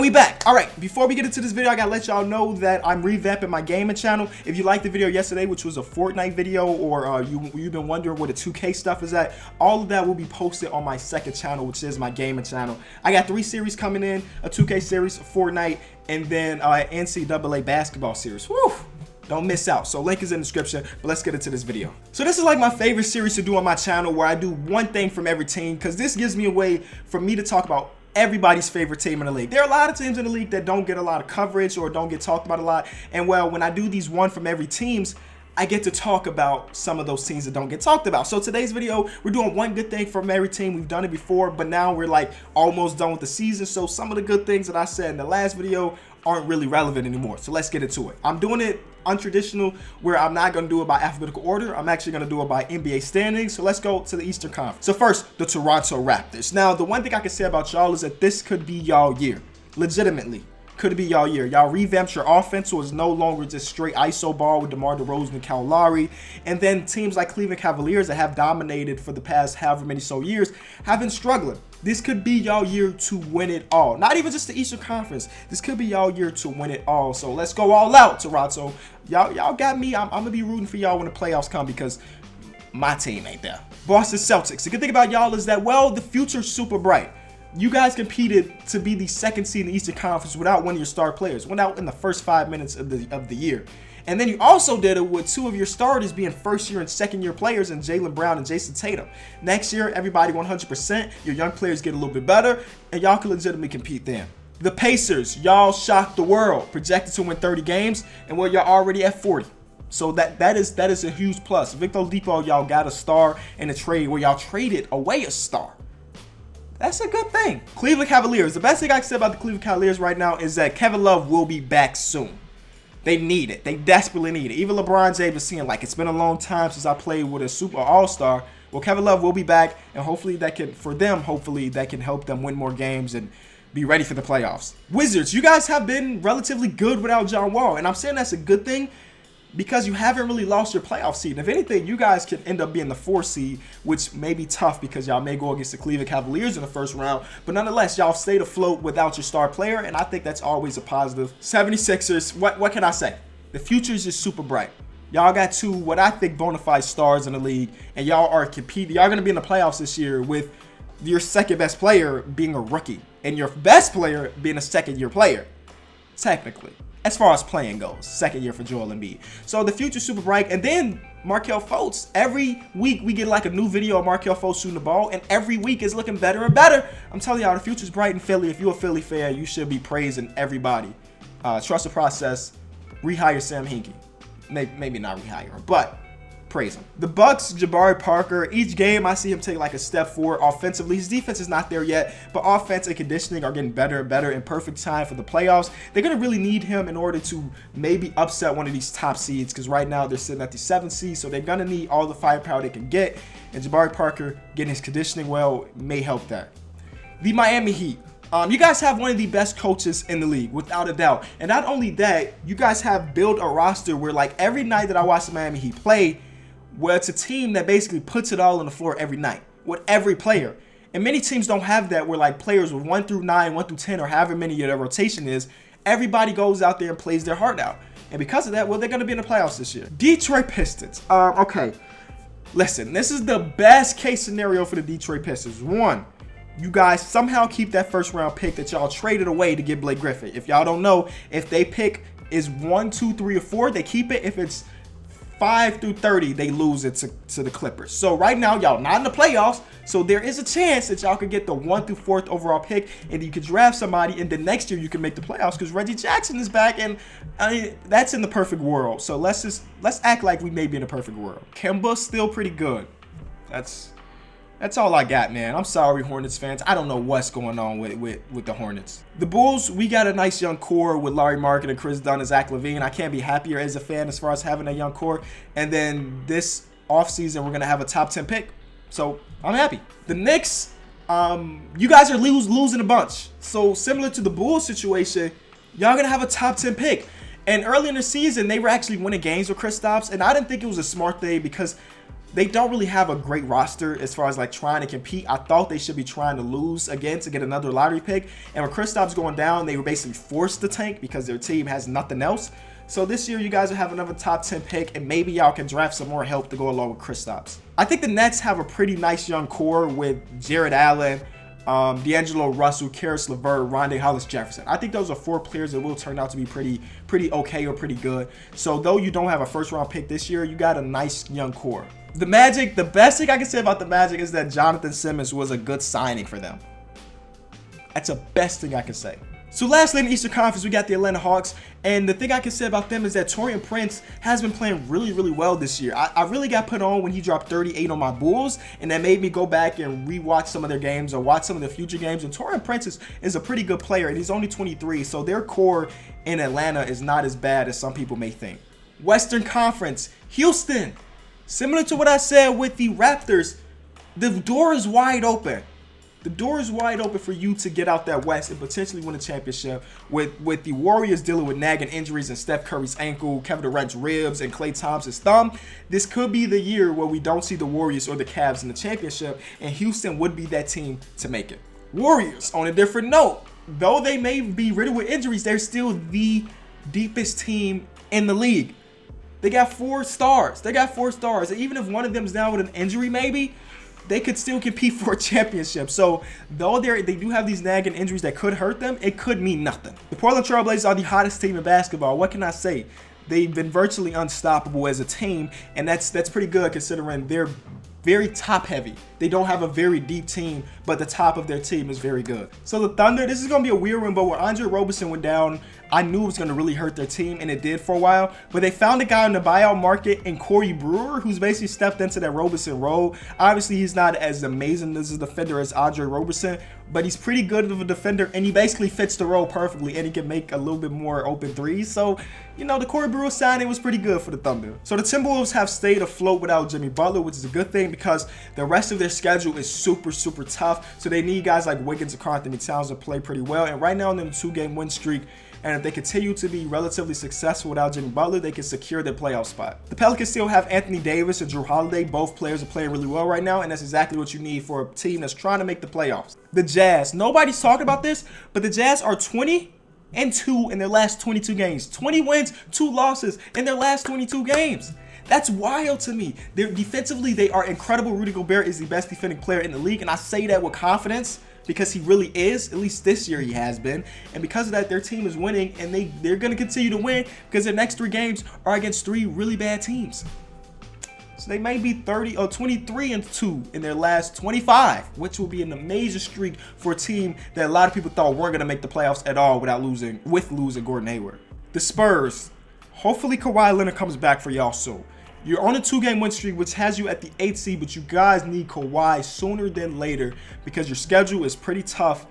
we back. All right, before we get into this video, I gotta let y'all know that I'm revamping my gaming channel. If you liked the video yesterday, which was a Fortnite video, or you've been wondering where the 2K stuff is at, all of that will be posted on my second channel, which is my gaming channel. I got 3 series coming in, a 2K series, Fortnite, and then NCAA basketball series. Woo! Don't miss out. So link is in the description, but let's get into this video. So this is like my favorite series to do on my channel, where I do one thing from every team, because this gives me a way for me to talk about everybody's favorite team in the league. There are a lot of teams in the league that don't get a lot of coverage or don't get talked about a lot. And well, when I do these one from every teams, I get to talk about some of those teams that don't get talked about. So today's video, we're doing one good thing from every team. We've done it before, but now we're like almost done with the season. So some of the good things that I said in the last video aren't really relevant anymore. So let's get into it. I'm doing it untraditional, where I'm not going to do it by alphabetical order. I'm actually going to do it by NBA standings. So let's go to the Eastern Conference. So first, the Toronto Raptors. Now, the one thing I can say about y'all is that this could be y'all year. Legitimately, could be y'all year. Y'all revamped your offense, so it's no longer just straight ISO ball with DeMar DeRozan and Kyle Lowry. And then teams like Cleveland Cavaliers that have dominated for the past however many so years have been struggling. This could be y'all year to win it all. Not even just the Eastern Conference. This could be y'all year to win it all. So let's go all out, Toronto. Y'all got me. I'm gonna be rooting for y'all when the playoffs come, because my team ain't there. Boston Celtics. The good thing about y'all is that, well, the future's super bright. You guys competed to be the second seed in the Eastern Conference without one of your star players. Went out in the first 5 minutes of the year. And then you also did it with 2 of your starters being first-year and second-year players in Jaylen Brown and Jason Tatum. Next year, everybody 100%. Your young players get a little bit better, and y'all can legitimately compete then. The Pacers, y'all shocked the world, projected to win 30 games, and well, y'all already at 40. So that is a huge plus. Victor Oladipo, y'all got a star in a trade where y'all traded away a star. That's a good thing. Cleveland Cavaliers. The best thing I can say about the Cleveland Cavaliers right now is that Kevin Love will be back soon. They need it. They desperately need it. Even LeBron James is seeing, like, it's been a long time since I played with a super all-star. Well, Kevin Love will be back, and hopefully that can, for them, hopefully that can help them win more games and be ready for the playoffs. Wizards, you guys have been relatively good without John Wall, and I'm saying that's a good thing, because you haven't really lost your playoff seed. If anything, you guys could end up being the 4th seed, which may be tough because y'all may go against the Cleveland Cavaliers in the first round. But nonetheless, y'all stayed afloat without your star player, and I think that's always a positive. 76ers, what can I say? The future is just super bright. Y'all got 2 what I think bona fide stars in the league, and y'all are competing. Y'all going to be in the playoffs this year with your second best player being a rookie and your best player being a second-year player, technically. As far as playing goes, second year for Joel Embiid. So the future's super bright. And then Markelle Fultz. Every week we get like a new video of Markelle Fultz shooting the ball, and every week is looking better and better. I'm telling y'all, the future's bright in Philly. If you're a Philly fan, you should be praising everybody. Trust the process. Rehire Sam Hinkie. Maybe not rehire him, but praise him. The Bucks, Jabari Parker, each game I see him take like a step forward offensively. His defense is not there yet, but offense and conditioning are getting better and better in perfect time for the playoffs. They're going to really need him in order to maybe upset one of these top seeds, because right now they're sitting at the 7th seed, so they're going to need all the firepower they can get, and Jabari Parker getting his conditioning well may help that. The Miami Heat. You guys have one of the best coaches in the league, without a doubt. And not only that, you guys have built a roster where, like, every night that I watch the Miami Heat play, well, it's a team that basically puts it all on the floor every night with every player. And many teams don't have that, where like players with 1 through 9, 1 through 10, or however many their rotation is, everybody goes out there and plays their heart out. And because of that, well, they're going to be in the playoffs this year. Detroit Pistons. Okay, listen, this is the best case scenario for the Detroit Pistons. 1, you guys somehow keep that first round pick that y'all traded away to get Blake Griffin. If y'all don't know, if they pick is 1, 2, 3, or 4, they keep it. If it's 5 through 30, they lose it to the Clippers. So right now, y'all not in the playoffs, so there is a chance that y'all could get the 1 through 4th overall pick, and you could draft somebody, and then next year you can make the playoffs because Reggie Jackson is back, and I mean, that's in the perfect world. So let's act like we may be in a perfect world. Kemba's still pretty good. That's all I got, man. I'm sorry, Hornets fans. I don't know what's going on with the Hornets. The Bulls, we got a nice young core with Larry Market and Chris Dunn and Zach LaVine. I can't be happier as a fan as far as having a young core. And then this offseason, we're going to have a top 10 pick. So I'm happy. The Knicks, you guys are losing a bunch. So similar to the Bulls situation, y'all going to have a top 10 pick. And early in the season, they were actually winning games with Kristaps. And I didn't think it was a smart thing because They don't really have a great roster as far as like trying to compete. I thought they should be trying to lose again to get another lottery pick. And when Kristaps going down, they were basically forced to tank because their team has nothing else. So this year, you guys will have another top 10 pick, and maybe y'all can draft some more help to go along with Kristaps. I think the Nets have a pretty nice young core with Jared Allen, D'Angelo Russell, Karis LeVert, Rondae Hollis-Jefferson. I think those are 4 players that will turn out to be pretty okay or pretty good. So though you don't have a first-round pick this year, you got a nice young core. The Magic, the best thing I can say about the Magic is that Jonathan Simmons was a good signing for them. That's the best thing I can say. So lastly, in the Eastern Conference, we got the Atlanta Hawks. And the thing I can say about them is that Taurean Prince has been playing really, really well this year. I really got put on when he dropped 38 on my Bulls, and that made me go back and rewatch some of their games or watch some of their future games. And Taurean Prince is a pretty good player, and he's only 23, so their core in Atlanta is not as bad as some people may think. Western Conference, Houston. Similar to what I said with the Raptors, the door is wide open. The door is wide open for you to get out that West and potentially win a championship with the Warriors dealing with nagging injuries and Steph Curry's ankle, Kevin Durant's ribs, and Klay Thompson's thumb. This could be the year where we don't see the Warriors or the Cavs in the championship, and Houston would be that team to make it. Warriors, on a different note, though they may be riddled with injuries, they're still the deepest team in the league. They got 4 stars. And even if one of them is down with an injury, maybe, they could still compete for a championship. So though they do have these nagging injuries that could hurt them, it could mean nothing. The Portland Trail Blazers are the hottest team in basketball. What can I say? They've been virtually unstoppable as a team, and that's pretty good considering they're very top heavy. They don't have a very deep team, but the top of their team is very good. So the Thunder, this is going to be a weird one, but when Andre Roberson went down, I knew it was going to really hurt their team, and it did for a while. But they found a guy in the buyout market in Corey Brewer, who's basically stepped into that Roberson role. Obviously, he's not as amazing as a defender as Andre Roberson, but he's pretty good of a defender, and he basically fits the role perfectly, and he can make a little bit more open threes. So, you know, the Corey Brewer signing was pretty good for the Thunder. So the Timberwolves have stayed afloat without Jimmy Butler, which is a good thing because the rest of their schedule is super, super tough. So they need guys like Wiggins and Karl-Anthony Towns to play pretty well. And right now they're in a 2-game win streak. And if they continue to be relatively successful without Jimmy Butler, they can secure their playoff spot. The Pelicans still have Anthony Davis and Drew Holiday. Both players are playing really well right now, and that's exactly what you need for a team that's trying to make the playoffs. The Jazz. Nobody's talking about this, but the Jazz are 20-2 in their last 22 games. 20 wins, 2 losses in their last 22 games. That's wild to me. Defensively, they are incredible. Rudy Gobert is the best defending player in the league, and I say that with confidence because he really is. At least this year he has been. And because of that, their team is winning, and they're going to continue to win because their next 3 games are against 3 really bad teams. So they may be 30 or 23-2 in their last 25, which will be an amazing streak for a team that a lot of people thought weren't going to make the playoffs at all without losing Gordon Hayward. The Spurs. Hopefully Kawhi Leonard comes back for y'all soon. You're on a 2-game win streak, which has you at the 8th seed, but you guys need Kawhi sooner than later because your schedule is pretty tough.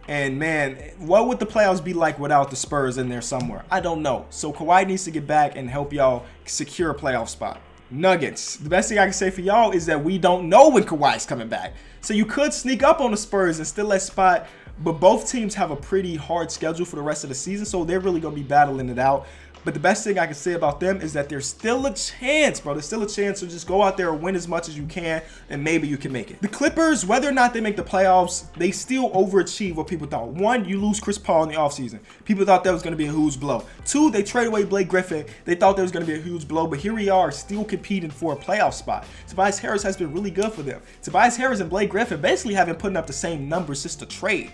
And man, what would the playoffs be like without the Spurs in there somewhere? I don't know. So Kawhi needs to get back and help y'all secure a playoff spot. Nuggets. The best thing I can say for y'all is that we don't know when Kawhi's coming back. So you could sneak up on the Spurs and steal that spot, but both teams have a pretty hard schedule for the rest of the season, so they're really going to be battling it out. But the best thing I can say about them is that there's still a chance, bro. There's still a chance, so just go out there and win as much as you can, and maybe you can make it. The Clippers, whether or not they make the playoffs, they still overachieve what people thought. 1, you lose Chris Paul in the offseason. People thought that was going to be a huge blow. 2, they trade away Blake Griffin. They thought that was going to be a huge blow, but here we are still competing for a playoff spot. Tobias Harris has been really good for them. Tobias Harris and Blake Griffin basically haven't putting up the same numbers since the trade.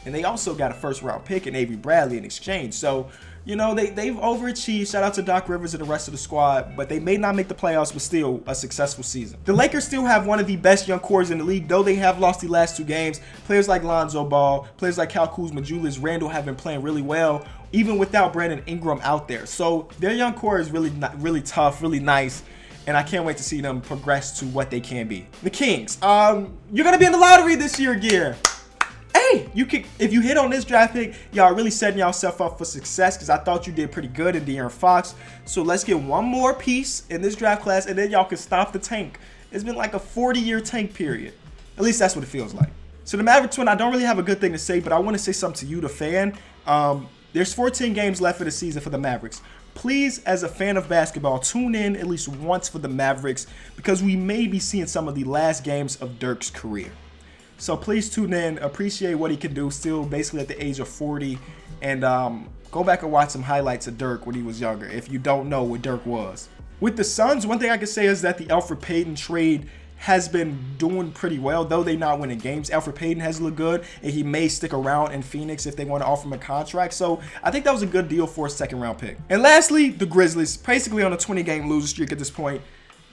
And they also got a first-round pick in Avery Bradley in exchange. So, you know, they've overachieved. Shout out to Doc Rivers and the rest of the squad. But they may not make the playoffs, but still a successful season. The Lakers still have one of the best young cores in the league, though they have lost the last 2 games. Players like Lonzo Ball, players like Kyle Kuzma, Julius Randle have been playing really well, even without Brandon Ingram out there. So their young core is really tough, really nice. And I can't wait to see them progress to what they can be. The Kings. You're going to be in the lottery this year again. Hey, if you hit on this draft pick, y'all really setting yourself up for success because I thought you did pretty good in De'Aaron Fox. So let's get one more piece in this draft class, and then y'all can stop the tank. It's been like a 40-year tank period. At least that's what it feels like. So the Mavericks one, I don't really have a good thing to say, but I want to say something to you, the fan. There's 14 games left of the season for the Mavericks. Please, as a fan of basketball, tune in at least once for the Mavericks because we may be seeing some of the last games of Dirk's career. So please tune in, appreciate what he can do, still basically at the age of 40, and go back and watch some highlights of Dirk when he was younger if you don't know what Dirk was. With the Suns, one thing I can say is that the Elfrid Payton trade has been doing pretty well, though they're not winning games. Elfrid Payton has looked good, and he may stick around in Phoenix if they want to offer him a contract. So I think that was a good deal for a second-round pick. And lastly, the Grizzlies, basically on a 20-game losing streak at this point.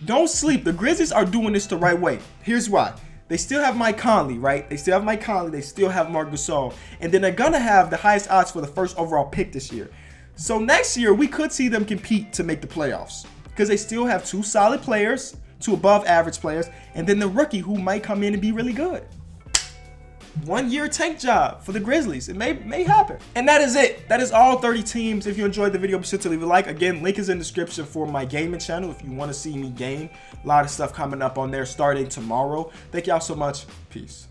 Don't sleep. The Grizzlies are doing this the right way. Here's why. They still have Mike Conley, right? They still have Mike Conley. They still have Marc Gasol. And then they're going to have the highest odds for the first overall pick this year. So next year, we could see them compete to make the playoffs because they still have 2 solid players, 2 above average players, and then the rookie who might come in and be really good. 1-year tank job for the Grizzlies. It may happen. And that is it. That is all 30 teams. If you enjoyed the video, be sure to leave a like. Again, link is in the description for my gaming channel if you want to see me game. A lot of stuff coming up on there starting tomorrow. Thank y'all so much. Peace.